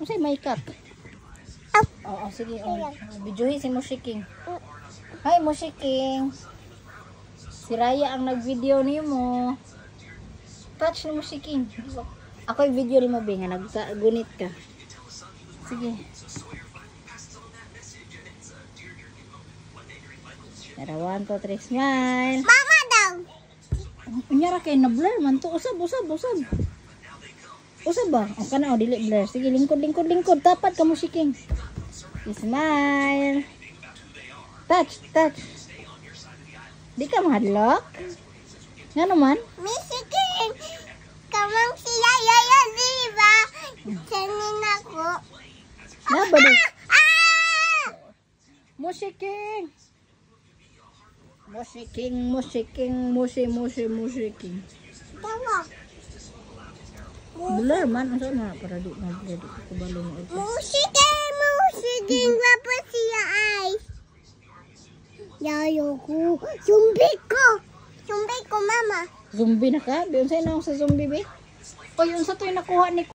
Masay makeup. Oo, sige. Videohin si Mushiking. Hi, Mushiking. Si Raya ang nag-video niyo mo. Touch ni Mushiking. Ako yung video ni mo, Bing. Naggunit ka. Sige. Tara, 1, 2, 3, smile. Mama daw. Unyara kay na blur man to. Usab. Usab ba? O ka na, dili blur. Sige, lingkod. Tapat ka, Mushiking. Smile. Touch. Di ka mahadlok? Nga naman? Misikin. Kamang siya yaya, diba? Sanin ako. Naba di? Mushiking. Tawa. Blur man. Asa na? Para di mag-blur. Kubalo mo ito. Musikin. Wapa siya ay. Yayo ko. Zombie ko, mama. Zombie na ka? Doon sa'yo na ako sa zombie, be? O yun sa to yung nakuha ni